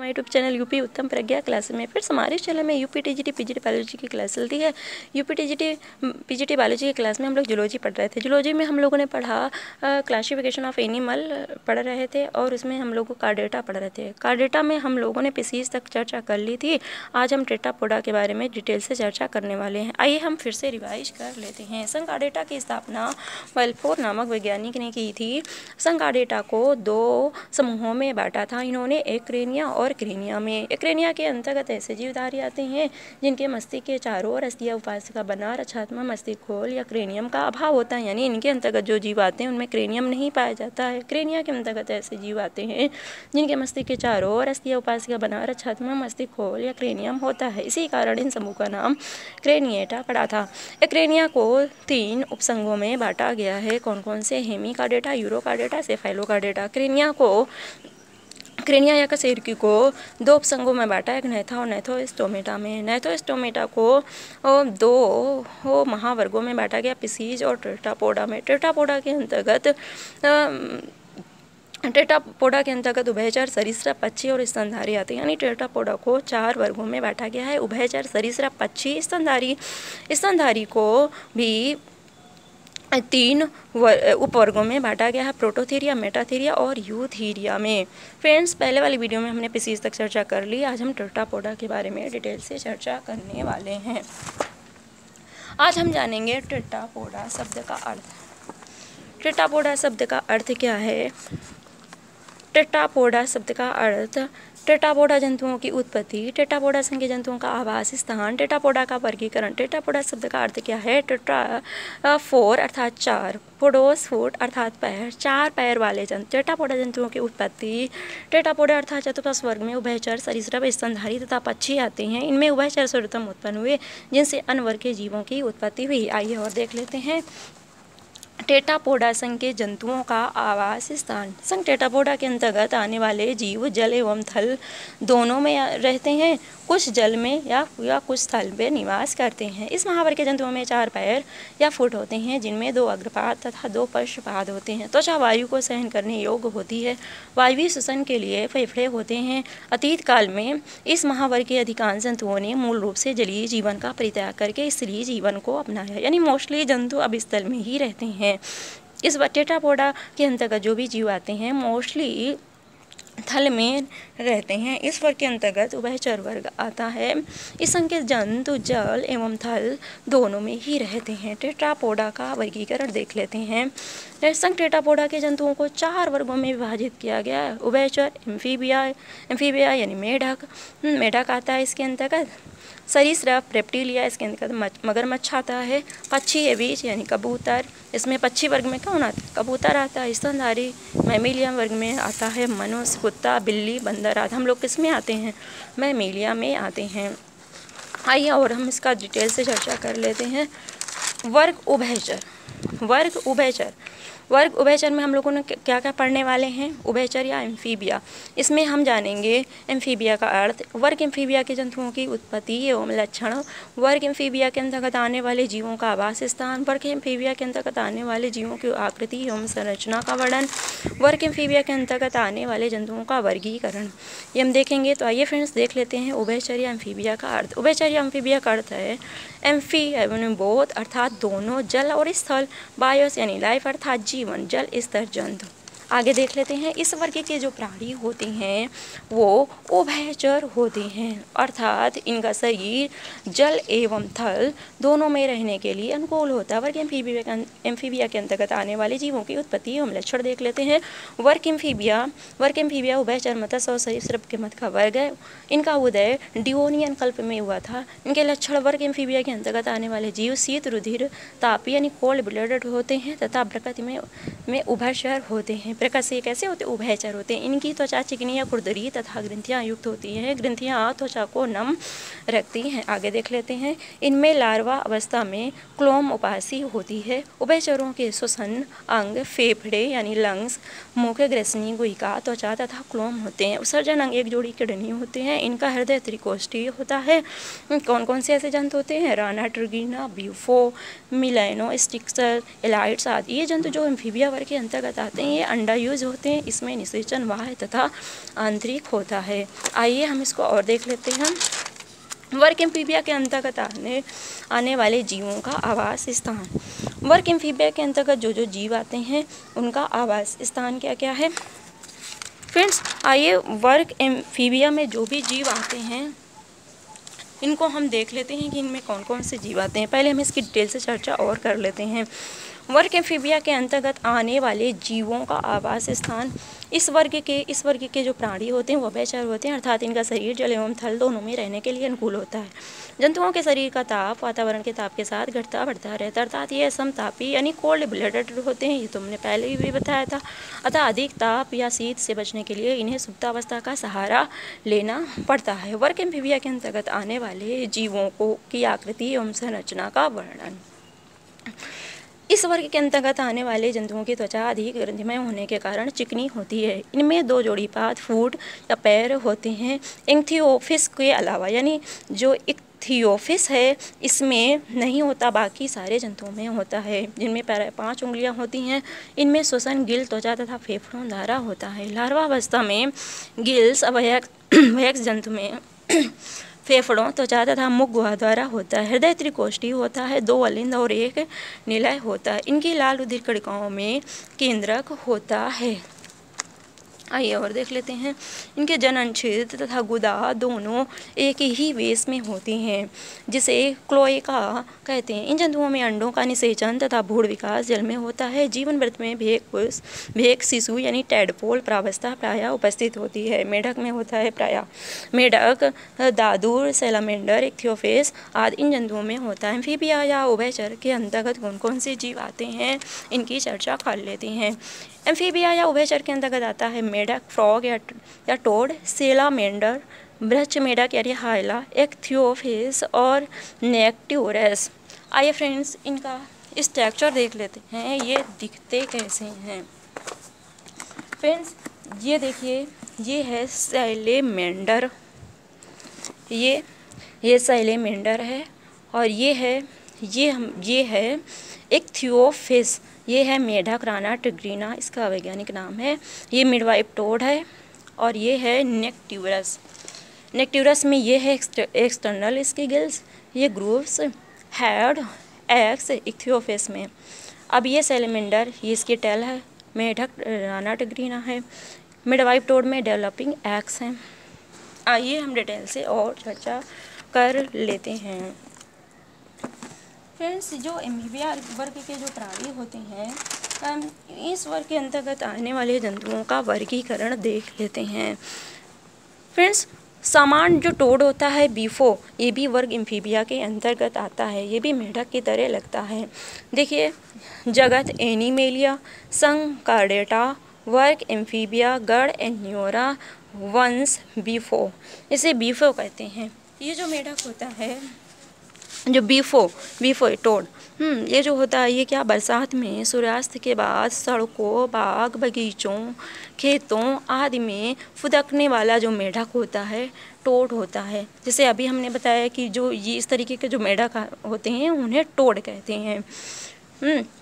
हमारे YouTube channel UP उत्तम प्रज्ञा class में। फिर हमारे चैनल में यूपी टीजीटी पीजीटी बायोलॉजी की क्लास चलती है। यूपी टीजीटी पीजीटी बायोलॉजी की क्लास में हम लोग जूलॉजी पढ़ रहे थे। जूलॉजी में हम लोगों ने पढ़ा क्लासिफिकेशन ऑफ एनिमल पढ़ रहे थे और उसमें हम लोग कार्डेटा पढ़ रहे थे। कार्डेटा में हम लोगों ने स्पीसीज तक चर्चा कर ली थी। आज हम टेट्रापोडा के बारे में डिटेल से चर्चा करने वाले हैं। आइए हम फिर से रिवाइज कर लेते हैं। संघ कार्डेटा की स्थापना वेल्फोर नामक वैज्ञानिक ने की थी। संघ कार्डेटा को 2 समूहों में बांटा था इन्होंने, एक्रेनिया और क्रेनिया में। एक्रेनिया के अंतर्गत ऐसे जीवधारी आते हैं जिनके मस्तिष्क के चारों ओर अस्थिया उपाशिका बना रक्षात्मक मस्तिष्क खोल या क्रेनियम का अभाव होता है, यानी इनके अंतर्गत जो जीव आते हैं उनमें क्रेनियम नहीं पाया जाता है। क्रेनिया के अंतर्गत ऐसे जीव आते हैं जिनके मस्तिष्क के चारों ओर अस्थिया उपाशिका बना रक्षात्मक मस्तिष्क खोल या क्रेनियम होता है। इसी कारण इन समूह का नाम क्रेनिएटा पड़ा था। एक्रेनिया को 3 उपसंघों में बांटा गया है। कौन कौन से? हेमिकार्डेटा, यूरोकार्डेटा, सेफाइलोकार्डेटा। क्रेनिया या कशेरुकी को 2 उपसंघों में बांटा, एक नैथा और नैथोस्टोमेटा में। नैथोस्टोमेटा को 2 महावर्गों में बांटा गया, पिसीज और टेट्रापोडा में। टेट्रापोडा के अंतर्गत उभयचर, सरीसृप, पक्षी और स्तनधारी आते हैं, यानी टेट्रापोडा को 4 वर्गों में बांटा गया है। उभयचर, सरीसृप, पक्षी, स्तनधारी। स्तनधारी को भी 3 उपवर्गों में बांटा गया है, प्रोटोथीरिया, मेटाथीरिया और यूथीरिया में। फ्रेंड्स, पहले वाली वीडियो में हमने स्पीसीज तक चर्चा कर ली। आज हम टेट्रापोडा के बारे में डिटेल से चर्चा करने वाले हैं। आज हम जानेंगे टेट्रापोडा शब्द का अर्थ। टेट्रापोडा शब्द का अर्थ क्या है? टेट्रापोडा शब्द का अर्थ टेट्रापोडा जंतुओं की उत्पत्ति, टेट्रापोडा संघ के जंतुओं का आवास स्थान, टेट्रापोडा का वर्गीकरण। टेट्रापोडा शब्द का अर्थ क्या है? टेट्राफोर अर्थात 4, पोडोस फुट अर्थात पैर, 4 पैर वाले जंतु। टेट्रापोडा जंतुओं की उत्पत्ति। टेट्रापोडा अर्थात चतुर्थ वर्ग में उभयचर, सरीसृप, स्तनधारी तथा पक्षी आते हैं। इनमें उभयचर सर्वप्रथम उत्पन्न हुए जिनसे अन्य वर्ग के जीवों की उत्पत्ति हुई। आइए और देख लेते हैं। टेट्रापोडा संघ के जंतुओं का आवास स्थान। संघ टेट्रापोडा के अंतर्गत आने वाले जीव जल एवं थल दोनों में रहते हैं। कुछ जल में या कुछ थल में निवास करते हैं। इस महावर्ग के जंतुओं में 4 पैर या फुट होते हैं जिनमें 2 अग्रपाद तथा 2 पश्चपाद होते हैं। त्वचा वायु को सहन करने योग्य होती है। वायवीय श्वसन के लिए फेफड़े होते हैं। अतीत काल में इस महावर्ग के अधिकांश जंतुओं ने मूल रूप से जलीय जीवन का परित्याग करके स्थलीय जीवन को अपनाया, यानी मोस्टली जंतु अब स्थल में ही रहते हैं। इस टेट्रापोडा के अंतर्गत जो भी जीव आते हैं मोस्टली थल में रहते हैं। इस वर्ग के अंतर्गत उभयचर वर्ग आता है। इस संघ के जंतु जल एवं थल दोनों में ही रहते हैं। टेट्रापोडा का वर्गीकरण देख लेते हैं। संघ टेट्रापोडा के जंतुओं को 4 वर्गों में विभाजित किया गया है। उभयचर, एम्फीबिया यानी मेढक आता है इसके अंतर्गत। सरीसृप, रेप्टिलिया इसके अंतर्गत मगरमच्छ आता है। पक्षी एविज यानी कबूतर, इसमें पक्षी वर्ग में कौन आता है? कबूतर आता है। स्तनधारी मैमेलिया वर्ग में आता है। मनुष्य, कुत्ता, बिल्ली, बंदर आदि हम लोग किस में आते हैं? मैमेलिया में आते हैं। आइए और हम इसका डिटेल से चर्चा कर लेते हैं। वर्ग उभयचर में हम लोगों ने क्या क्या पढ़ने वाले हैं? उभयचर या एम्फीबिया। इसमें हम जानेंगे एम्फीबिया का अर्थ, वर्ग एम्फीबिया के जंतुओं की उत्पत्ति एवं लक्षण, वर्ग एम्फीबिया के अंतर्गत आने वाले जीवों का आवास स्थान, वर्ग एम्फीबिया के अंतर्गत आने वाले जीवों की आकृति एवं संरचना का वर्णन, वर्ग एम्फीबिया के अंतर्गत आने वाले जंतुओं का वर्गीकरण, ये हम देखेंगे। तो आइए फ्रेंड्स देख लेते हैं उभयचर या एम्फीबिया का अर्थ। उभयचर या एम्फीबिया का अर्थ है एम्फी यानी बोथ अर्थात दोनों, जल और स्थल, बायोस यानी लाइफ अर्थात जीवन, जल स्तर जंतु। आगे देख लेते हैं। इस वर्ग के जो प्राणी होते हैं वो उभयचर होते हैं, अर्थात इनका शरीर जल एवं थल दोनों में रहने के लिए अनुकूल होता है। वर्ग एम्फीबिया के अंतर्गत आने वाले जीवों की उत्पत्ति एवं लक्षण देख लेते हैं। वर्ग एम्फीबिया उभयचर मत्स्य और सरीसृप के मत का वर्ग है। इनका उदय डिओनियन कल्प में हुआ था। इनके लक्षण, वर्ग एम्फीबिया के अंतर्गत आने वाले जीव शीत रुधिर तापी यानी कोल्ड ब्लडेड होते हैं तथा प्रकृति में उभयचर होते हैं। प्रकृति से कैसे होते? उभयचर होते हैं। इनकी त्वचा चिकनी या खुरदरी तथा ग्रंथियां युक्त होती हैं। ग्रंथियां त्वचा को नम रखती हैं। आगे देख लेते हैं। इनमें लार्वा अवस्था में क्लोम उपासी होती है। उभयचरों के श्वसन अंग फेफड़े यानी लंग्स, मुख, ग्रसनी, गुहिका, त्वचा तथा क्लोम होते हैं। उत्सर्जन अंग एक जोड़ी किडनी होते हैं। इनका हृदय त्रिकोष्ठीय होता है। कौन कौन से ऐसे जंतु होते हैं? राना, ट्रिगिना, ब्यूफो, मिलेनो, स्टिक्सर, एलाइट्स आदि। ये जंतु जो एम्फीबिया वर्ग के अंतर्गत आते हैं ये यूज होते हैं। इसमें निषेचन बाह्य तथा आंतरिक होता है। आइए हम इसको और देख लेते हैं। वर्ग एम्फीबिया के अंतर्गत आने वाले जीवों का आवास स्थान। वर्ग एम्फीबिया के अंतर्गत जो जीव आते हैं उनका आवास स्थान क्या क्या है फ्रेंड्स। आइए वर्ग एम्फीबिया में जो भी जीव आते हैं इनको हम देख लेते हैं कि इनमें कौन कौन से जीव आते हैं। पहले हम इसकी डिटेल से चर्चा और कर लेते हैं। वर्ग एम्फीबिया के अंतर्गत आने वाले जीवों का आवास स्थान। इस वर्ग के जो प्राणी होते हैं वो उभयचर होते हैं, अर्थात इनका शरीर जल एवं थल दोनों में रहने के लिए अनुकूल होता है। जंतुओं के शरीर का ताप वातावरण के ताप के साथ घटता बढ़ता रहता है, अर्थात ये समतापी यानी कोल्ड ब्लडेड होते हैं। ये तुमने पहले भी बताया था। अतः अधिक ताप या शीत से बचने के लिए इन्हें सुप्तावस्था का सहारा लेना पड़ता है। वर्ग एम्फीबिया के अंतर्गत आने वाले जीवों की आकृति एवं संरचना का वर्णन। इस वर्ग के अंतर्गत आने वाले जंतुओं की त्वचा अधिक ग्रंथिमय होने के कारण चिकनी होती है। इनमें 2 जोड़ी पाद फूट या पैर होते हैं। इक्थियोफिस के अलावा यानी जो इक्थियोफिस है इसमें नहीं होता, बाकी सारे जंतुओं में होता है, जिनमें 5 उंगलियां होती हैं। इनमें श्वसन, गिल, त्वचा तथा फेफड़ों द्वारा होता है। लार्वावस्था में गिल्स वयस्क जंतु में फेफड़ों, त्वचा तथा मुख गुहा द्वारा होता है। हृदय त्रिकोष्ठी होता है, 2 अलिंद और 1 निलय होता है। इनकी लाल रुधिर कणिकाओं में केंद्रक होता है। आइए और देख लेते हैं। इनके जनन छिद्र तथा गुदा दोनों एक ही वेश में होती हैं, जिसे क्लोएका कहते हैं। इन जंतुओं में अंडों का निषेचन तथा भ्रूण विकास जल में होता है। जीवन वृत्त में भेक शिशु यानी टैडपोल प्रावस्था प्रायः उपस्थित होती है। मेढक में होता है प्रायः। मेढक, दादुर, सैलामेंडर, इक्थियोफिस आदि इन जंतुओं में होता है। एम्फीबिया या उभयचर के अंतर्गत कौन कौन से जीव आते हैं इनकी चर्चा कर लेते हैं। एम्फीबिया या उभयचर के अंतर्गत आता है मेढक, फ्रॉग या टोड, सेलामेंडर, ब्रह्च मेढक यानी हाइला, इक्थियोफिस और नेक्ट्यूरस। आइए फ्रेंड्स इनका स्ट्रक्चर देख लेते हैं, ये दिखते कैसे हैं। फ्रेंड्स ये देखिए, ये है सैलेमेंडर, ये सैलेमेंडर है, और ये है इक्थियोफिस, ये है मेढक राना टिग्रीना, इसका वैज्ञानिक नाम है। ये मिडवाइफ टोड है, और ये है नेक्ट्यूरस। नेक्ट्यूरस में ये है एक्सटर्नल इसके गिल्स, ये ग्रूव्स, हेड, एक्स इक्थियोफिस में। अब ये सैलेमेंडर, ये इसकी टेल है। मेढक राना टिग्रीना है। मिडवाइफ टोड में डेवलपिंग एक्स हैं। आइए हम डिटेल से और चर्चा कर लेते हैं। फ्रेंड्स जो एम्फीबिया वर्ग के जो प्राणी होते हैं, इस वर्ग के अंतर्गत आने वाले जंतुओं का वर्गीकरण देख लेते हैं। फ्रेंड्स सामान्य जो टोड होता है बीफो, ये भी वर्ग एम्फीबिया के अंतर्गत आता है। ये भी मेढक की तरह लगता है। देखिए जगत एनिमेलिया, संघ कार्डेटा, वर्ग एम्फीबिया, गण एन्योरा, वंश बीफो, इसे बीफो कहते हैं। ये जो मेढक होता है, जो बीफो टोड, ये जो होता है ये क्या बरसात में सूर्यास्त के बाद सड़कों, बाग बगीचों, खेतों आदि में फुदकने वाला जो मेढक होता है टोड होता है। जैसे अभी हमने बताया कि जो ये इस तरीके के जो मेढक होते हैं उन्हें टोड कहते हैं।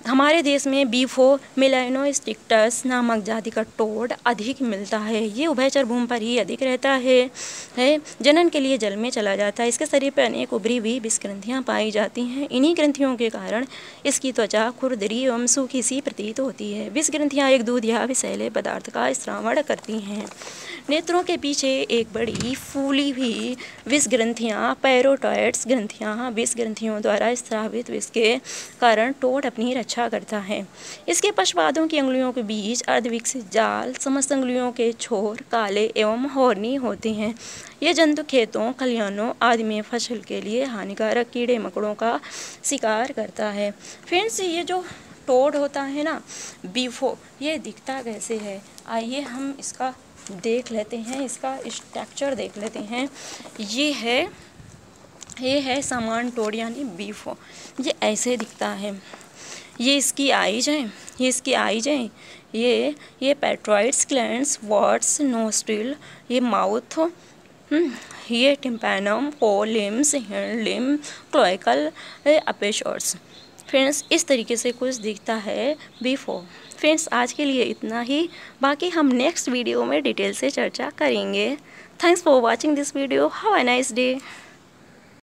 हमारे देश में बीफो मेलानोस्टिक्टस नामक जाति का टोड अधिक मिलता है। ये उभयचर भूमि पर ही अधिक रहता है। जनन के लिए जल में चला जाता है। इसके शरीर पर अनेक उभरी हुई विष ग्रंथियाँ पाई जाती हैं। इन्हीं ग्रंथियों के कारण इसकी त्वचा खुरदरी एवं सूखी सी प्रतीत होती है। विष ग्रंथियाँ एक दूध या विषैले पदार्थ का स्रावण करती हैं। नेत्रों के पीछे एक बड़ी फूली हुई विष ग्रंथियाँ पैरोटॉइड्स ग्रंथियाँ विष ग्रंथियों द्वारा स्रावित विष के कारण टोड अपनी रक्षा करता है। इसके पशुपादों की अंगुलियों के बीच अर्धविकसित जाल, समस्त अंगुलियों के छोर काले एवं हॉर्नी होते हैं। ये जंतु खेतों, खलिहानों आदि में फसल के लिए हानिकारक कीड़े मकोड़ों का शिकार करता है। फ्रेंड्स ये जो टोड होता है ना बीफो, ये दिखता कैसे है आइए हम इसका देख लेते हैं, इसका स्ट्रक्चर देख लेते हैं। ये है सामान्य टोड यानी बीफो, ये ऐसे दिखता है। ये इसकी आइज हैं, ये पेट्रॉइड्स ग्लैंड्स, वर्ड्स, नोस्ट्रिल, ये माउथ, ये टिम्पैनम, कोलिम्स, हिंडलिम, क्लोइकल अपेशर्स। फ्रेंड्स इस तरीके से कुछ दिखता है बीफो। फ्रेंड्स आज के लिए इतना ही, बाकी हम नेक्स्ट वीडियो में डिटेल से चर्चा करेंगे। Thanks for watching this video. Have a nice day.